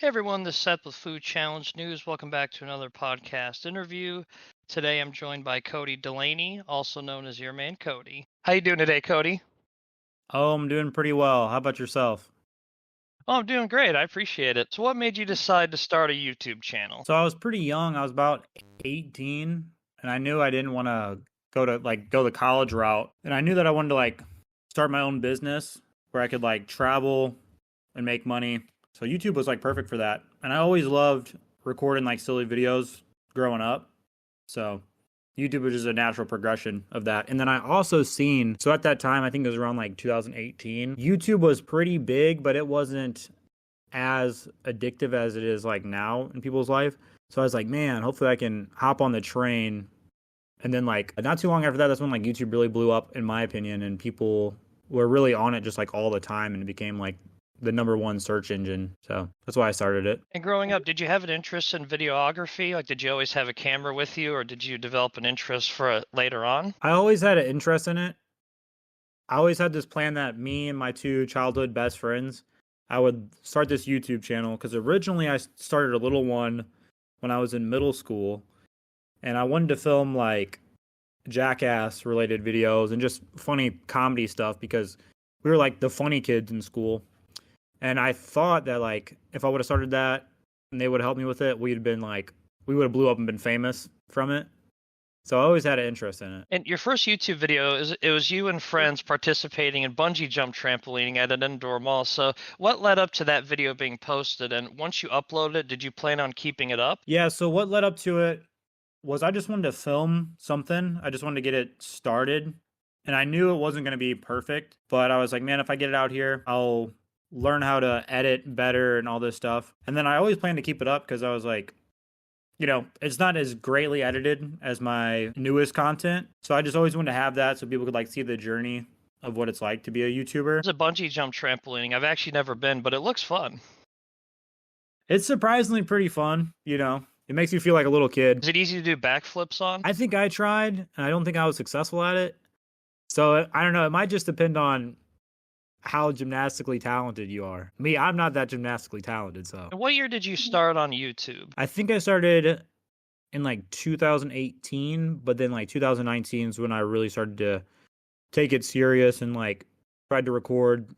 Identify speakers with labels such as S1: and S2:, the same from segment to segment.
S1: Hey everyone, this is Seth with Food Challenge News. Welcome back to another podcast interview. Today I'm joined by Cody Dulaney, also known as YourManCody. How you doing today, Cody?
S2: Oh, I'm doing pretty well. How about yourself?
S1: Oh, I'm doing great. I appreciate it. So what made you decide to start a YouTube channel?
S2: So I was pretty young. I was about 18, and I knew I didn't want to go the college route. And I knew that I wanted to start my own business where I could travel and make money. So YouTube was perfect for that. And I always loved recording silly videos growing up. So YouTube was just a natural progression of that. And then I also seen, so at that time, I think it was around 2018, YouTube was pretty big, but it wasn't as addictive as it is now in people's life. So I was like, man, hopefully I can hop on the train. And then not too long after that, that's when YouTube really blew up, in my opinion, and people were really on it just all the time, and it became the number one search engine. So that's why I started it.
S1: And growing up, did you have an interest in videography? Did you always have a camera with you, or did you develop an interest for it later on?
S2: I always had an interest in it. I always had this plan that me and my two childhood best friends, I would start this YouTube channel, because originally I started a little one when I was in middle school, and I wanted to film jackass related videos and just funny comedy stuff, because we were the funny kids in school. And I thought that if I would have started that and they would have helped me with it, we would have blew up and been famous from it. So I always had an interest in it.
S1: And your first YouTube video, it was you and friends participating in bungee jump trampolining at an indoor mall. So what led up to that video being posted? And once you uploaded it, did you plan on keeping it up?
S2: Yeah, so what led up to it was I just wanted to film something. I just wanted to get it started. And I knew it wasn't going to be perfect, but I was like, man, if I get it out here, I'll learn how to edit better and all this stuff. And then I always planned to keep it up because I was like, it's not as greatly edited as my newest content. So I just always wanted to have that so people could see the journey of what it's like to be a YouTuber.
S1: It's a bungee jump trampolining. I've actually never been, but it looks fun.
S2: It's surprisingly pretty fun, It makes you feel like a little kid.
S1: Is it easy to do backflips on?
S2: I think I tried, and I don't think I was successful at it. So I don't know. It might just depend on how gymnastically talented you are. Me, I'm not that gymnastically talented, so.
S1: What year did you start on YouTube?
S2: I think I started in 2018, but then 2019 is when I really started to take it serious and tried to record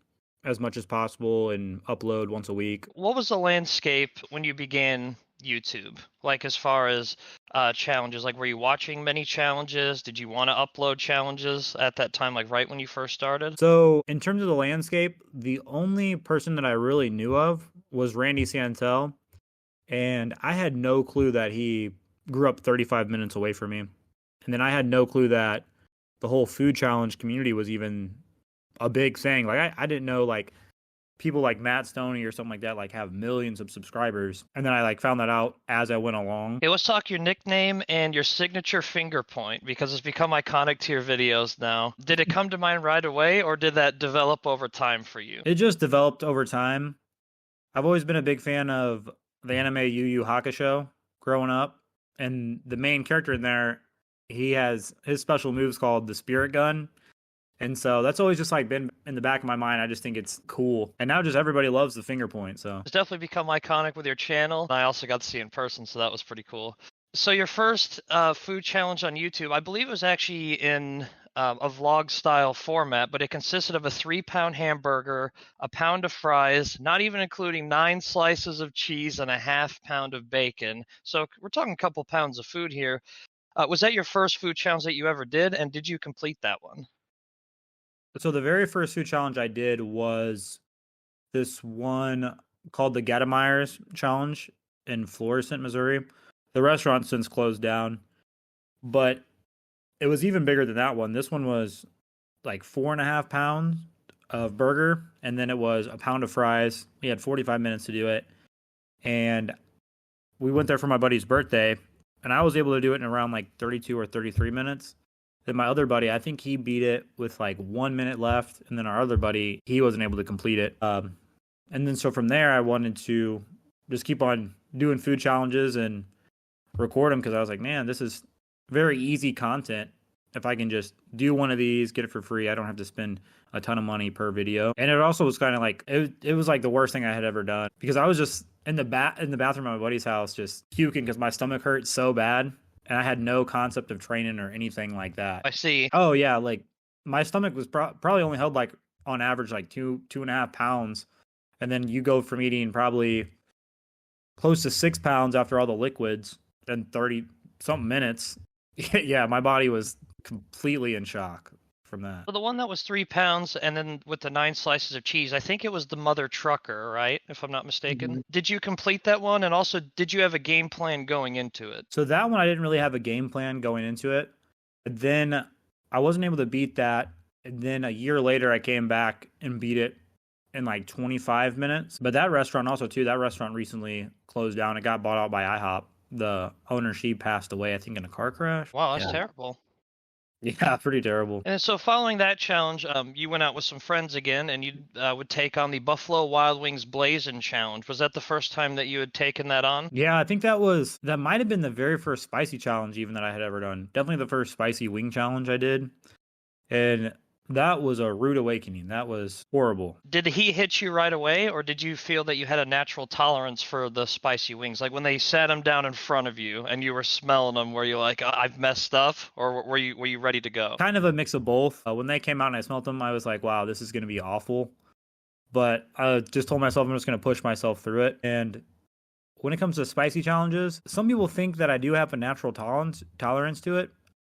S2: as much as possible and upload once a week.
S1: What was the landscape when you began YouTube? As far as challenges, were you watching many challenges? Did you want to upload challenges at that time, right when you first started?
S2: So in terms of the landscape, the only person that I really knew of was Randy Santel, and I had no clue that he grew up 35 minutes away from me. And then I had no clue that the whole food challenge community was even a big thing. I didn't know people like Matt Stoney or something like that have millions of subscribers. And then I found that out as I went along.
S1: Hey, let's talk your nickname and your signature finger point, because it's become iconic to your videos now. Did it come to mind right away, or did that develop over time for you?
S2: It just developed over time. I've always been a big fan of the anime Yu Yu Hakusho growing up. And the main character in there, he has his special moves called the Spirit Gun. And so that's always just been in the back of my mind. I just think it's cool. And now just everybody loves the finger point. So
S1: it's definitely become iconic with your channel. I also got to see it in person, so that was pretty cool. So your first food challenge on YouTube, I believe it was actually in a vlog style format, but it consisted of a 3-pound hamburger, a pound of fries, not even including 9 slices of cheese and a ½ pound of bacon. So we're talking a couple pounds of food here. Was that your first food challenge that you ever did? And did you complete that one?
S2: So the very first food challenge I did was this one called the Gattameyer's Challenge in Florissant, Missouri. The restaurant's since closed down, but it was even bigger than that one. This one was 4.5 pounds of burger, and then it was a pound of fries. We had 45 minutes to do it, and we went there for my buddy's birthday, and I was able to do it in around 32 or 33 minutes. Then my other buddy, I think he beat it with 1 minute left. And then our other buddy, he wasn't able to complete it. And then so from there, I wanted to just keep on doing food challenges and record them, because I was like, man, this is very easy content. If I can just do one of these, get it for free, I don't have to spend a ton of money per video. And it also was kind of it was the worst thing I had ever done, because I was just in the bathroom at my buddy's house, just puking because my stomach hurt so bad, and I had no concept of training or anything like that.
S1: I see.
S2: Oh yeah, like my stomach was probably only held like on average like 2.5 pounds, and then you go from eating probably close to 6 pounds after all the liquids in 30 something minutes. Yeah, my body was completely in shock from that.
S1: So the one that was 3 pounds, and then with the 9 slices of cheese, I think it was the Mother Trucker, right? If I'm not mistaken.
S2: Mhm.
S1: Did you complete that one? And also, did you have a game plan going into it?
S2: So that one I didn't really have a game plan going into it. But then I wasn't able to beat that. And then a year later I came back and beat it in like 25 minutes. But that restaurant also too, that restaurant recently closed down. It got bought out by IHOP. The owner, she passed away, I think, in a car crash.
S1: Wow, that's terrible.
S2: Yeah, pretty terrible.
S1: And so following that challenge, you went out with some friends again, and you would take on the Buffalo Wild Wings Blazin' Challenge. Was that the first time that you had taken that on?
S2: Yeah, I think that might have been the very first spicy challenge even that I had ever done. Definitely the first spicy wing challenge I did. And that was a rude awakening. That was horrible.
S1: Did he hit you right away, or did you feel that you had a natural tolerance for the spicy wings? Like when they sat them down in front of you and you were smelling them, were you like, I've messed up, or were you ready to go?
S2: Kind of a mix of both. When they came out and I smelled them, I was like, wow, this is going to be awful. But I just told myself I'm just going to push myself through it. And when it comes to spicy challenges, some people think that I do have a natural tolerance to it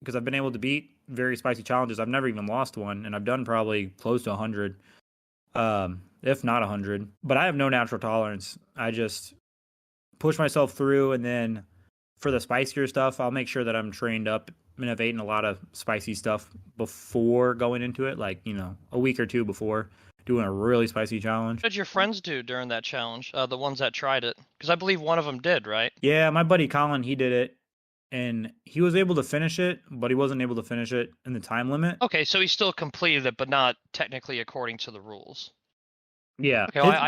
S2: because I've been able to beat very spicy challenges. I've never even lost one, and I've done probably close to 100, if not 100. But I have no natural tolerance. I just push myself through, and then for the spicier stuff, I'll make sure that I'm trained up and I've eaten a lot of spicy stuff before going into it, like, a week or two before doing a really spicy challenge.
S1: What did your friends do during that challenge, the ones that tried it? Because I believe one of them did, right?
S2: Yeah, my buddy Colin, he did it. And he was able to finish it, but he wasn't able to finish it in the time limit.
S1: Okay, so he still completed it, but not technically according to the rules.
S2: Yeah.
S1: Okay, well,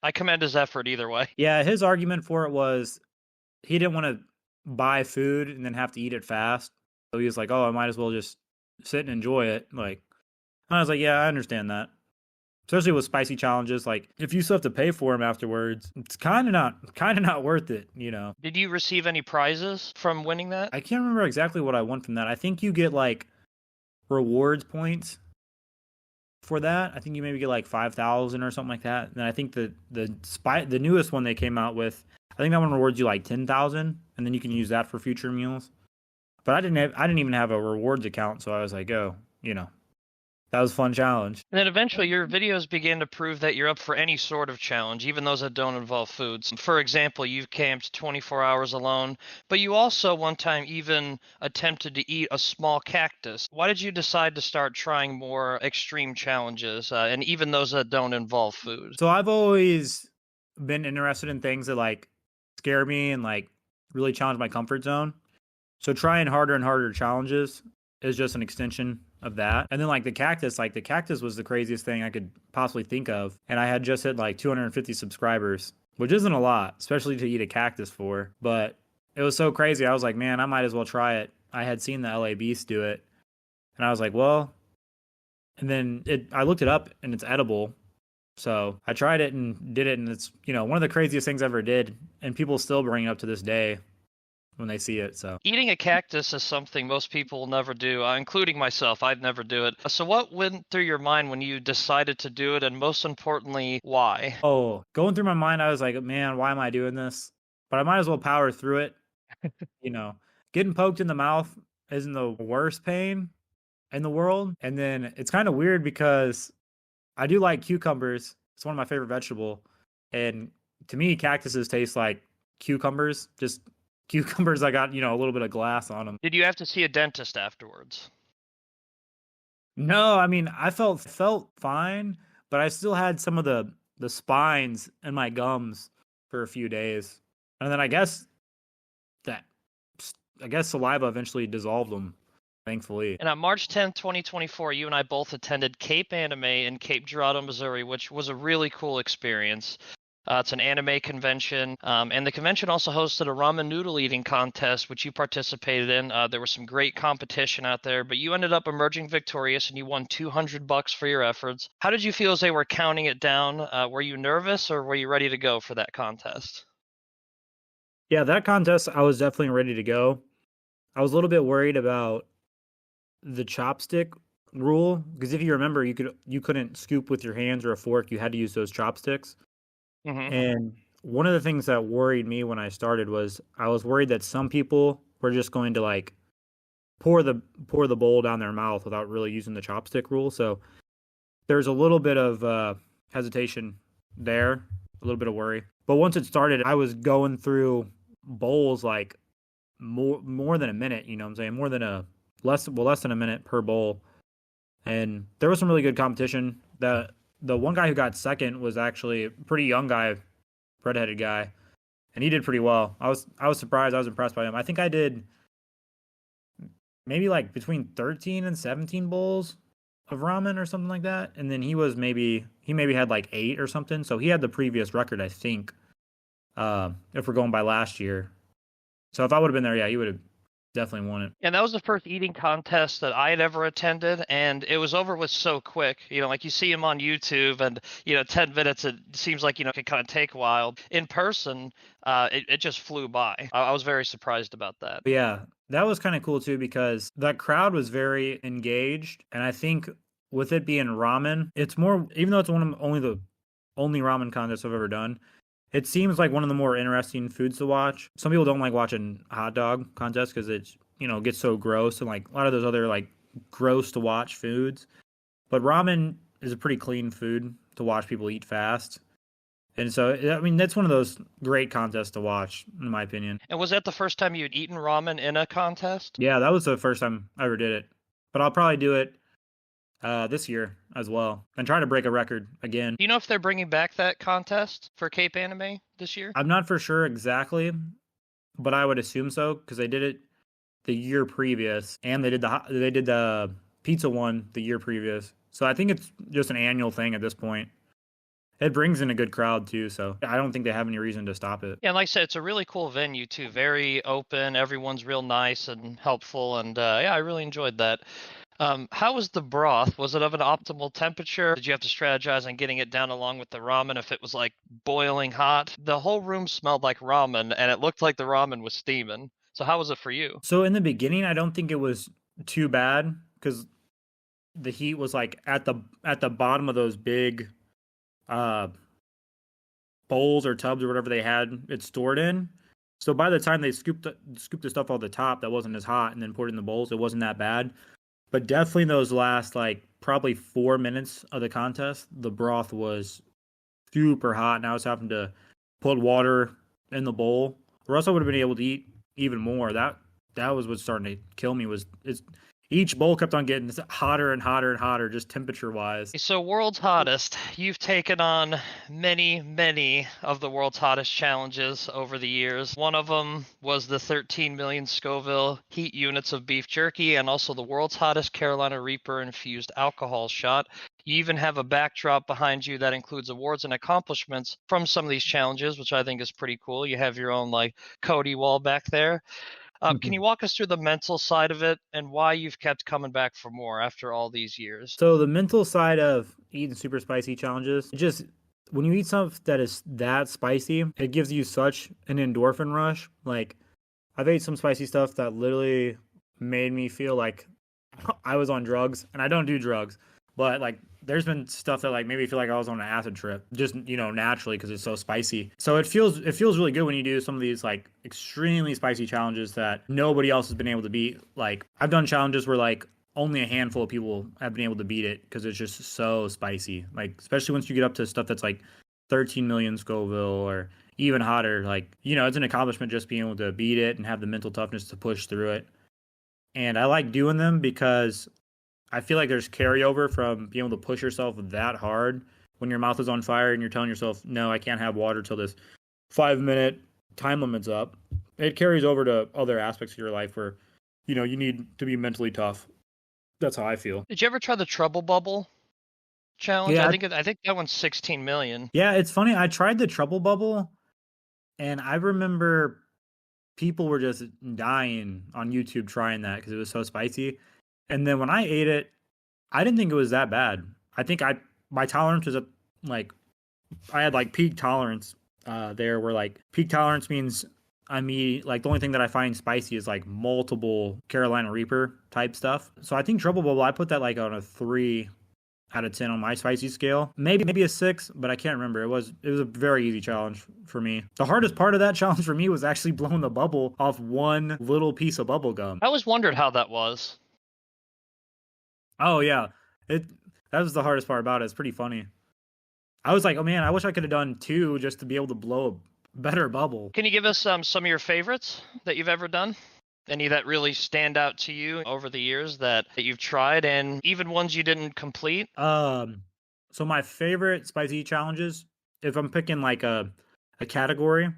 S1: I commend his effort either way.
S2: Yeah, his argument for it was he didn't want to buy food and then have to eat it fast. So he was like, oh, I might as well just sit and enjoy it. Like, and I was like, yeah, I understand that. Especially with spicy challenges, like if you still have to pay for them afterwards, it's kind of not worth it,
S1: Did you receive any prizes from winning that?
S2: I can't remember exactly what I won from that. I think you get like rewards points for that. I think you maybe get like 5,000 or something like that. And I think the newest one they came out with, I think that one rewards you like 10,000, and then you can use that for future meals. But I didn't even have a rewards account, so I was like, oh, that was a fun challenge.
S1: And then eventually your videos began to prove that you're up for any sort of challenge, even those that don't involve foods. For example, you've camped 24 hours alone, but you also one time even attempted to eat a small cactus. Why did you decide to start trying more extreme challenges, and even those that don't involve food?
S2: So I've always been interested in things that like scare me and like really challenge my comfort zone. So trying harder and harder challenges is just an extension of that. And then like the cactus was the craziest thing I could possibly think of. And I had just hit like 250 subscribers, which isn't a lot, especially to eat a cactus for. But it was so crazy. I was like, man, I might as well try it. I had seen the LA Beast do it. And I was like, well, and then I looked it up and it's edible. So I tried it and did it. And it's, one of the craziest things I ever did. And people still bring it up to this day when they see it. So
S1: eating a cactus is something most people will never do, including myself. I'd never do it. So what went through your mind when you decided to do it, and most importantly, why?
S2: Oh, going through my mind, I was like, man, why am I doing this? But I might as well power through it. Getting poked in the mouth isn't the worst pain in the world. And then it's kind of weird because I do like cucumbers. It's one of my favorite vegetable. And to me, cactuses taste like cucumbers, just cucumbers that got, a little bit of glass on them.
S1: Did you have to see a dentist afterwards?
S2: No, I mean, I felt fine, but I still had some of the spines in my gums for a few days. And then I guess saliva eventually dissolved them, thankfully.
S1: And on March 10th, 2024, you and I both attended Cape Anime in Cape Girardeau, Missouri, which was a really cool experience. It's an anime convention, and the convention also hosted a ramen noodle eating contest, which you participated in. There was some great competition out there, but you ended up emerging victorious, and you won $200 for your efforts. How did you feel as they were counting it down? Were you nervous, or were you ready to go for that contest?
S2: Yeah, that contest, I was definitely ready to go. I was a little bit worried about the chopstick rule because if you remember, you couldn't scoop with your hands or a fork. You had to use those chopsticks.
S1: Hmm.
S2: And one of the things that worried me when I started was I was worried that some people were just going to like pour the bowl down their mouth without really using the chopstick rule. So there's a little bit of hesitation there, a little bit of worry. But once it started, I was going through bowls like more than a minute. You know what I'm saying? More than a less than a minute per bowl. And there was some really good competition. The one guy who got second was actually a pretty young guy, redheaded guy, and he did pretty well. I was surprised. I was impressed by him. I think I did maybe like between 13 and 17 bowls of ramen or something like that. And then he maybe had like 8 or something. So he had the previous record, I think. If we're going by last year. So if I would have been there, yeah, he would have definitely won it.
S1: And that was the first eating contest that I had ever attended, and it was over with so quick. Like you see him on YouTube, and 10 minutes. It seems like it can kind of take a while. In person, it just flew by. I was very surprised about that.
S2: But yeah, that was kind of cool too because that crowd was very engaged, and I think with it being ramen, it's more even though it's the only ramen contest I've ever done. It seems like one of the more interesting foods to watch. Some people don't like watching hot dog contests because it's gets so gross and like a lot of those other like gross to watch foods. But ramen is a pretty clean food to watch people eat fast. And so I mean that's one of those great contests to watch in my opinion.
S1: And was that the first time you had eaten ramen in a contest?
S2: Yeah, that was the first time I ever did it. But I'll probably do it this year as well and try to break a record again.
S1: Do you know if they're bringing back that contest for Cape Anime this year?
S2: I'm not for sure exactly, but I would assume so because they did it the year previous, and they did the pizza one the year previous. So I think it's just an annual thing at this point. It brings in a good crowd too, so I don't think they have any reason to stop it.
S1: Yeah, and like I said, it's a really cool venue too. Very open. Everyone's real nice and helpful, and yeah, I really enjoyed that. How was the broth? Was it of an optimal temperature? Did you have to strategize on getting it down along with the ramen if it was like boiling hot? The whole room smelled like ramen, and it looked like the ramen was steaming. So how was it for you?
S2: So in the beginning, I don't think it was too bad because the heat was like at the bottom of those big uh bowls or tubs or whatever they had it stored in. So by the time they scooped the stuff off the top that wasn't as hot and then poured it in the bowls, it wasn't that bad. But definitely those last like probably 4 minutes of the contest, the broth was super hot, and I was having to put water in the bowl, or else I would have been able to eat even more. That was what's starting to kill me. Each bowl kept on getting hotter and hotter and hotter, just temperature wise.
S1: So, World's Hottest, you've taken on many, many of the World's Hottest challenges over the years. One of them was the 13 million Scoville heat units of beef jerky, and also the World's Hottest Carolina Reaper infused alcohol shot. You even have a backdrop behind you that includes awards and accomplishments from some of these challenges, which I think is pretty cool. You have your own like Cody wall back there. Can you walk us through the mental side of it and why you've kept coming back for more after all these years?
S2: So the mental side of eating super spicy challenges, just when you eat something that is that spicy, it gives you such an endorphin rush. Like I've ate some spicy stuff that literally made me feel like I was on drugs, and I don't do drugs, but like there's been stuff that like made me feel like I was on an acid trip, just naturally because it's so spicy. So it feels really good when you do some of these like extremely spicy challenges that nobody else has been able to beat. Like I've done challenges where like only a handful of people have been able to beat it because it's just so spicy. Like especially once you get up to stuff that's like 13 million Scoville or even hotter, like it's an accomplishment just being able to beat it and have the mental toughness to push through it. And I like doing them because I feel like there's carryover from being able to push yourself that hard when your mouth is on fire and you're telling yourself, no, I can't have water till this 5-minute time limit's up. It carries over to other aspects of your life where, you need to be mentally tough. That's how I feel.
S1: Did you ever try the Trouble Bubble challenge?
S2: Yeah,
S1: I think that one's 16 million.
S2: yeah. It's funny. I tried the Trouble Bubble, and I remember people were just dying on YouTube trying that because it was so spicy. And then when I ate it, I didn't think it was that bad. I think my tolerance was like I had like peak tolerance there where like peak tolerance means I mean like the only thing that I find spicy is like multiple Carolina Reaper type stuff. So I think Trouble Bubble I put that like on a 3 out of 10 on my spicy scale. Maybe a 6, but I can't remember. It was a very easy challenge for me. The hardest part of that challenge for me was actually blowing the bubble off one little piece of bubble gum.
S1: I always wondered how that was.
S2: Oh yeah. It that was the hardest part about it. It's pretty funny. I was like, oh man, I wish I could have done 2 just to be able to blow a better bubble.
S1: Can you give us some of your favorites that you've ever done? Any that really stand out to you over the years that you've tried, and even ones you didn't complete?
S2: So my favorite spicy challenges, if I'm picking like a category,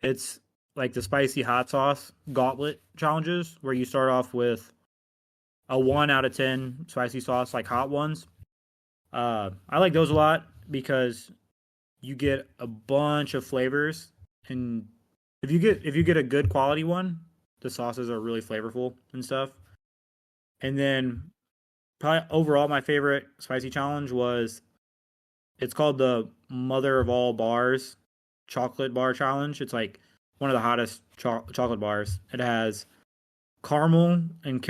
S2: it's like the spicy hot sauce gauntlet challenges where you start off with a 1 out of 10 spicy sauce, like hot ones. I like those a lot because you get a bunch of flavors, and if you get a good quality one, the sauces are really flavorful and stuff. And then probably overall my favorite spicy challenge was it's called the Mother of All Bars chocolate bar challenge. It's like one of the hottest chocolate bars. It has caramel and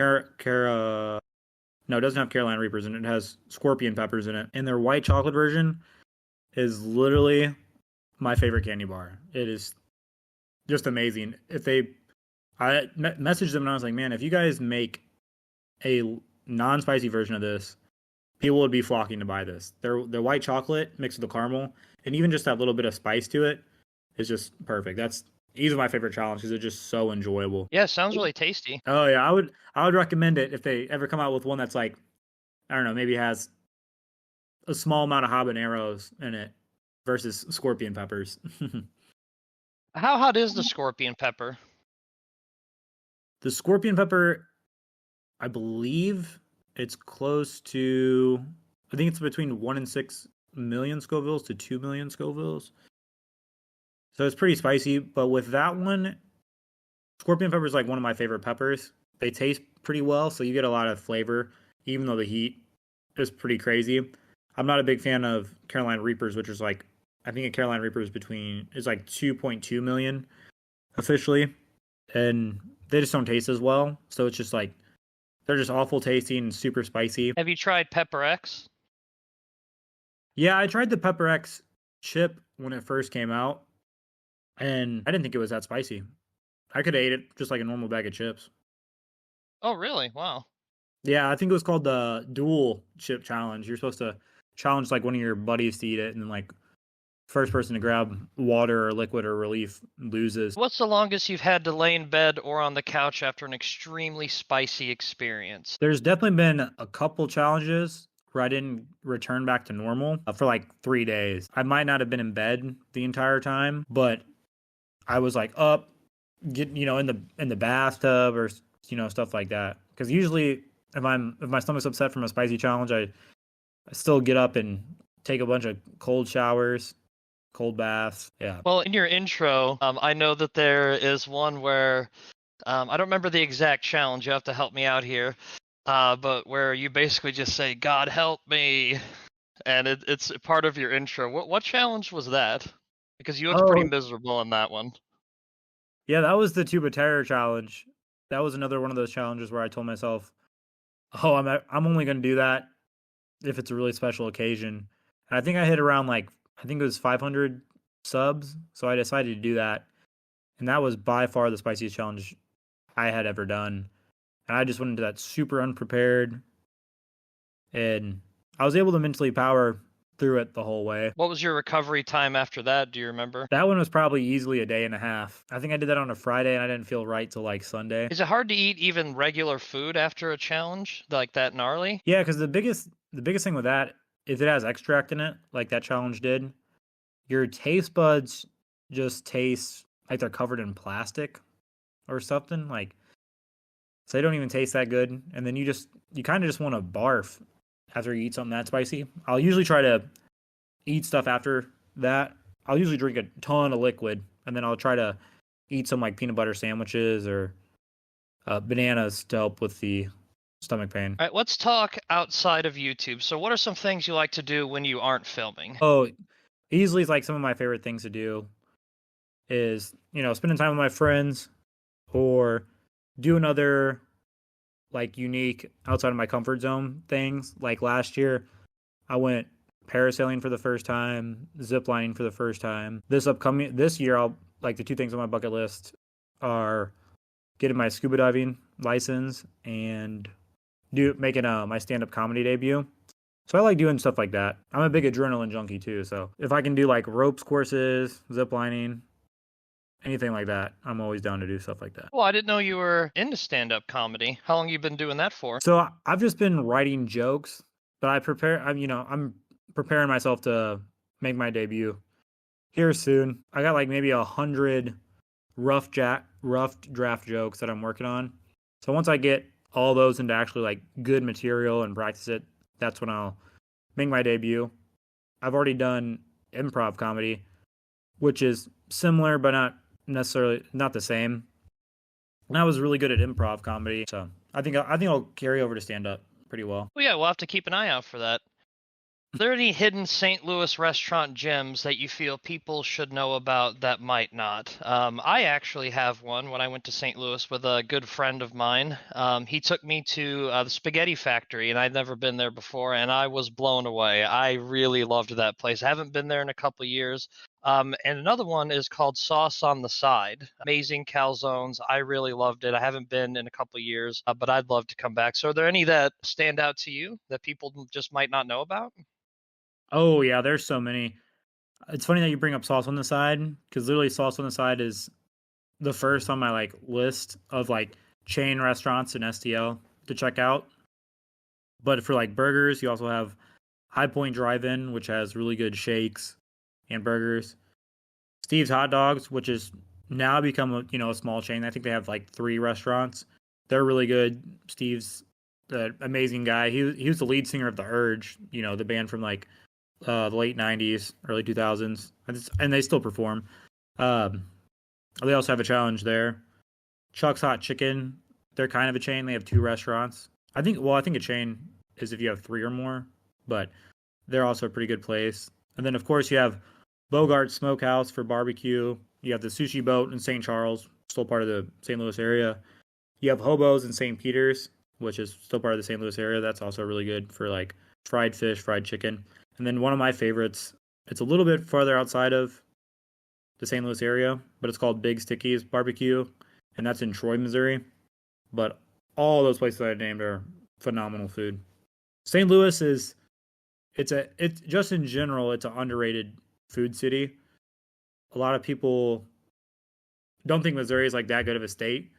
S2: no, it doesn't have Carolina Reapers in it. It has scorpion peppers in it. And their white chocolate version is literally my favorite candy bar. It is just amazing. I messaged them and I was like, man, if you guys make a non-spicy version of this, people would be flocking to buy this. Their white chocolate mixed with the caramel, and even just that little bit of spice to it is just perfect. That's easily my favorite challenge because it's just so enjoyable.
S1: Yeah, sounds really tasty.
S2: Oh yeah, I would recommend it if they ever come out with one that's like, I don't know, maybe has a small amount of habaneros in it versus scorpion peppers.
S1: How hot is the scorpion pepper?
S2: The scorpion pepper, I believe it's close to, I think it's between 1 and 6 million Scovilles to 2 million Scovilles. So it's pretty spicy, but with that one, scorpion pepper is like one of my favorite peppers. They taste pretty well, so you get a lot of flavor, even though the heat is pretty crazy. I'm not a big fan of Carolina Reapers, which is like, I think a Carolina Reaper is like 2.2 million officially, and they just don't taste as well. So it's just like, they're just awful tasting and super spicy.
S1: Have you tried Pepper X?
S2: Yeah, I tried the Pepper X chip when it first came out, and I didn't think it was that spicy. I could have ate it just like a normal bag of chips.
S1: Oh, really? Wow.
S2: Yeah, I think it was called the dual chip challenge. You're supposed to challenge like one of your buddies to eat it, and then like first person to grab water or liquid or relief loses.
S1: What's the longest you've had to lay in bed or on the couch after an extremely spicy experience?
S2: There's definitely been a couple challenges where I didn't return back to normal for like 3 days. I might not have been in bed the entire time, but I was like up, getting in the bathtub or stuff like that. Because usually if my stomach's upset from a spicy challenge, I still get up and take a bunch of cold showers, cold baths. Yeah.
S1: Well, in your intro, I know that there is one where I don't remember the exact challenge. You have to help me out here. But where you basically just say, "God help me," and it's part of your intro. What challenge was that? Because you looked pretty miserable in that one.
S2: Yeah, that was the Tube of Terror challenge. That was another one of those challenges where I told myself, "Oh, I'm only going to do that if it's a really special occasion." And I think I hit around like I think it was 500 subs, so I decided to do that. And that was by far the spiciest challenge I had ever done. And I just went into that super unprepared, and I was able to mentally power through it the whole way.
S1: What was your recovery time after that? Do you remember?
S2: That one was probably easily a day and a half. I think I did that on a Friday, and I didn't feel right till like Sunday.
S1: Is it hard to eat even regular food after a challenge like that gnarly?
S2: Yeah, because the biggest thing with that, if it has extract in it, like that challenge did, your taste buds just taste like they're covered in plastic or something. Like, so they don't even taste that good. And then you kind of just want to barf after you eat something that spicy. I'll usually try to eat stuff after that. I'll usually drink a ton of liquid, and then I'll try to eat some like peanut butter sandwiches or bananas to help with the stomach pain.
S1: All right, let's talk outside of YouTube. So, what are some things you like to do when you aren't filming?
S2: Oh, easily is like some of my favorite things to do is, spending time with my friends or do another like unique outside of my comfort zone things. Like last year, I went parasailing for the first time, zip lining for the first time. This year, I'll like the two things on my bucket list are getting my scuba diving license and making my stand up comedy debut. So I like doing stuff like that. I'm a big adrenaline junkie too. So if I can do like ropes courses, zip lining, anything like that, I'm always down to do stuff like that.
S1: Well, I didn't know you were into stand-up comedy. How long you been doing that for?
S2: So I've just been writing jokes, but I'm preparing myself to make my debut here soon. I got like maybe 100 rough draft jokes that I'm working on. So once I get all those into actually like good material and practice it, that's when I'll make my debut. I've already done improv comedy, which is similar but not the same. And I was really good at improv comedy, so I think I'll carry over to stand up pretty well.
S1: Well, yeah, we'll have to keep an eye out for that. Are there any hidden St. Louis restaurant gems that you feel people should know about that might not? I actually have one when I went to St. Louis with a good friend of mine. He took me to the Spaghetti Factory, and I'd never been there before, and I was blown away. I really loved that place. I haven't been there in a couple of years. And another one is called Sauce on the Side. Amazing calzones. I really loved it. I haven't been in a couple of years, but I'd love to come back. So, are there any that stand out to you that people just might not know about?
S2: Oh yeah, there's so many. It's funny that you bring up Sauce on the Side because literally Sauce on the Side is the first on my like list of like chain restaurants in STL to check out. But for like burgers, you also have High Point Drive-In, which has really good shakes and burgers. Steve's Hot Dogs, which is now become a small chain. I think they have like 3 restaurants. They're really good. Steve's the amazing guy. He was the lead singer of The Urge, the band from like the late 90s, early 2000s, and they still perform. Um, they also have a challenge there. Chuck's Hot Chicken, they're kind of a chain. They have 2 restaurants. I think a chain is if you have 3 or more, but they're also a pretty good place. And then, of course, you have Bogart Smokehouse for barbecue. You have the Sushi Boat in St. Charles, still part of the St. Louis area. You have Hobo's in St. Peter's, which is still part of the St. Louis area. That's also really good for like fried fish, fried chicken. And then one of my favorites, it's a little bit farther outside of the St. Louis area, but it's called Big Sticky's Barbecue, and that's in Troy, Missouri. But all those places that I named are phenomenal food. St. Louis it's just in general, it's an underrated food city. A lot of people don't think Missouri is like that good of a state,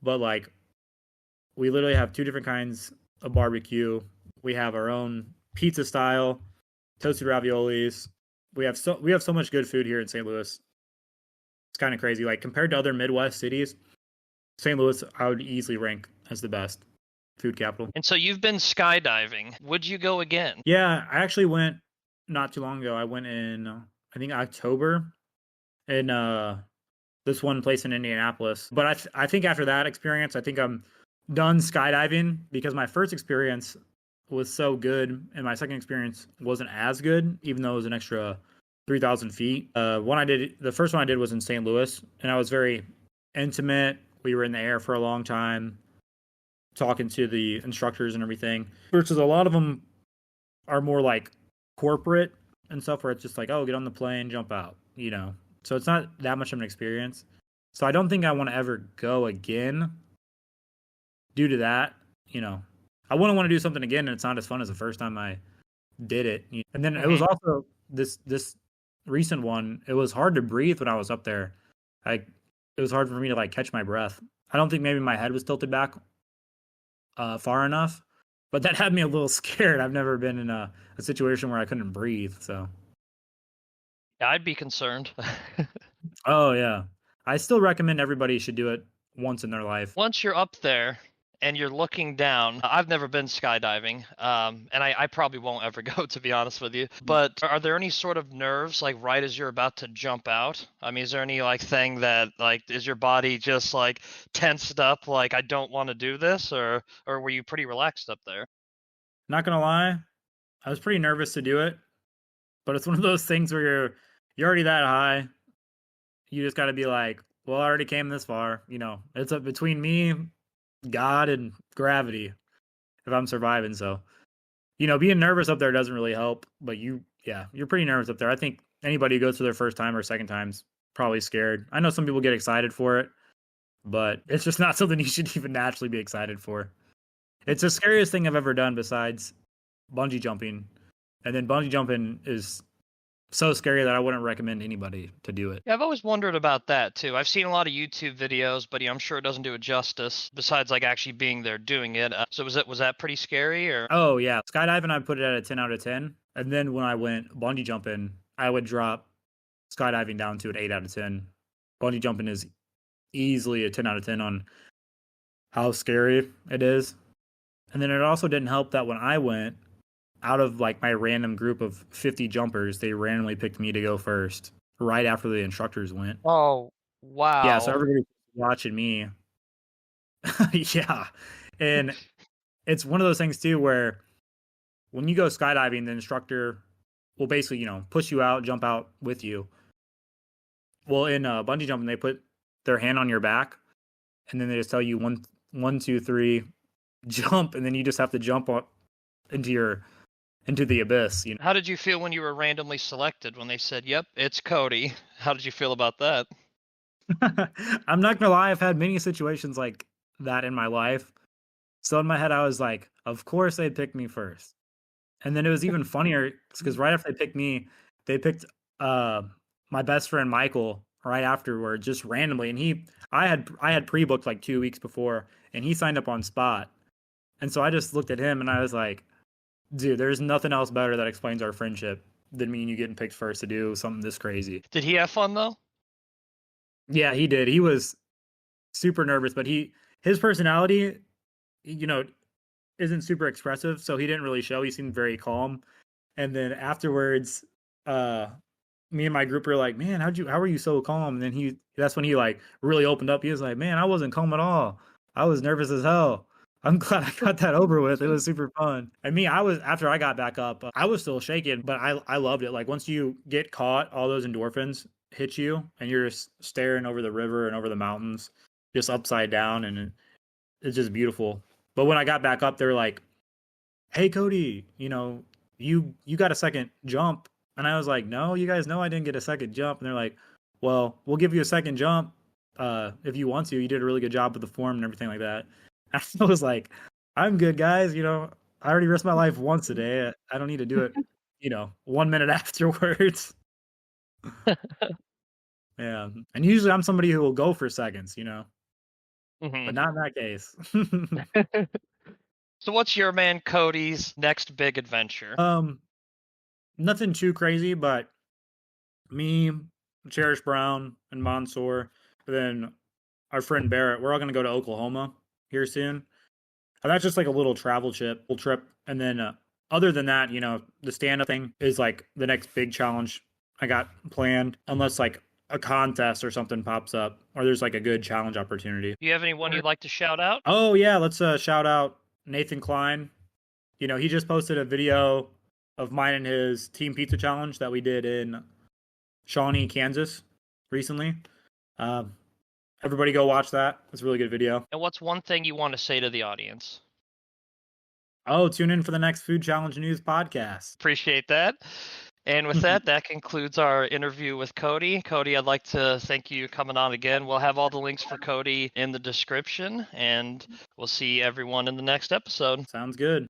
S2: but like we literally have 2 different kinds of barbecue. We have our own pizza style, toasted raviolis. We have so much good food here in St. Louis. It's kind of crazy. Like compared to other Midwest cities, St. Louis I would easily rank as the best food capital.
S1: And so you've been skydiving. Would you go again?
S2: Yeah, I actually went not too long ago. I went in I think October in this one place in Indianapolis. But I think after that experience, I think I'm done skydiving because my first experience was so good and my second experience wasn't as good, even though it was an extra 3,000 feet. The first one I did was in St. Louis, and I was very intimate. We were in the air for a long time, talking to the instructors and everything. Versus a lot of them are more like corporate and stuff, where it's just like, oh, get on the plane, jump out, So it's not that much of an experience. So I don't think I want to ever go again due to that, I wouldn't want to do something again, and it's not as fun as the first time I did it. And then it was also this recent one. It was hard to breathe when I was up there. It was hard for me to like catch my breath. I don't think maybe my head was tilted back far enough, but that had me a little scared. I've never been in a situation where I couldn't breathe. So,
S1: Yeah, I'd be concerned.
S2: oh yeah, I still recommend everybody should do it once in their life.
S1: Once you're up there and you're looking down. I've never been skydiving, and I probably won't ever go, to be honest with you. But are there any sort of nerves, like right as you're about to jump out? I mean, is there any like thing that like is your body just like tensed up, like I don't want to do this, or were you pretty relaxed up there?
S2: Not gonna lie, I was pretty nervous to do it, but it's one of those things where you're already that high. You just got to be like, well, I already came this far. It's up between me, God, and gravity if I'm surviving. So, being nervous up there doesn't really help. But you're pretty nervous up there. I think anybody who goes for their first time or second time's probably scared. I know some people get excited for it, but it's just not something you should even naturally be excited for. It's the scariest thing I've ever done besides bungee jumping. And then bungee jumping is so scary that I wouldn't recommend anybody to do it.
S1: Yeah, I've always wondered about that too. I've seen a lot of YouTube videos, but I'm sure it doesn't do it justice. Besides, like actually being there doing it. So was that pretty scary or?
S2: Oh yeah, skydiving I put it at a 10 out of 10, and then when I went bungee jumping, I would drop skydiving down to an 8 out of 10. Bungee jumping is easily a 10 out of 10 on how scary it is. And then it also didn't help that when I went, out of like my random group of 50 jumpers, they randomly picked me to go first right after the instructors went.
S1: Oh, wow.
S2: Yeah, so everybody watching me. Yeah. And it's one of those things too where when you go skydiving, the instructor will basically, push you out, jump out with you. Well, in bungee jumping, they put their hand on your back, and then they just tell you one, two, three, jump, and then you just have to jump up into the abyss.
S1: How did you feel when you were randomly selected when they said, "Yep, it's Cody"? How did you feel about that?
S2: I'm not gonna lie, I've had many situations like that in my life. So in my head, I was like, of course they picked me first. And then it was even funnier because right after they picked me, they picked my best friend Michael right afterward, just randomly. And I had pre-booked like 2 weeks before, and he signed up on spot. And so I just looked at him and I was like, dude, there's nothing else better that explains our friendship than me and you getting picked first to do something this crazy.
S1: Did he have fun though?
S2: Yeah, he did. He was super nervous, but his personality, isn't super expressive, so he didn't really show. He seemed very calm. And then afterwards, me and my group were like, "Man, how are you so calm?" And then that's when he like really opened up. He was like, "Man, I wasn't calm at all. I was nervous as hell. I'm glad I got that over with. It was super fun." And me, after I got back up, I was still shaking, but I loved it. Like once you get caught, all those endorphins hit you, and you're just staring over the river and over the mountains, just upside down, and it's just beautiful. But when I got back up, they're like, "Hey, Cody, you got a second jump." And I was like, "No, you guys know I didn't get a second jump." And they're like, "Well, we'll give you a second jump if you want to. You did a really good job with the form and everything like that." I was like, "I'm good, guys. I already risked my life once a day. I don't need to do it, 1 minute afterwards." Yeah. And usually I'm somebody who will go for seconds, but not in that case.
S1: So what's your man Cody's next big adventure?
S2: Nothing too crazy, but me, Cherish Brown, and Mansoor, and then our friend Barrett, we're all going to go to Oklahoma here soon. And that's just like a little travel trip. And then other than that, the stand-up thing is like the next big challenge I got planned, unless like a contest or something pops up, or there's like a good challenge opportunity.
S1: Do you have anyone you'd like to shout out?
S2: Oh yeah, let's shout out Nathan Klein. He just posted a video of mine and his team pizza challenge that we did in Shawnee, Kansas recently. Everybody go watch that. It's a really good video.
S1: And what's one thing you want to say to the audience?
S2: Oh, tune in for the next Food Challenge News podcast.
S1: Appreciate that. And with that concludes our interview with Cody. Cody, I'd like to thank you coming on again. We'll have all the links for Cody in the description, and we'll see everyone in the next episode.
S2: Sounds good.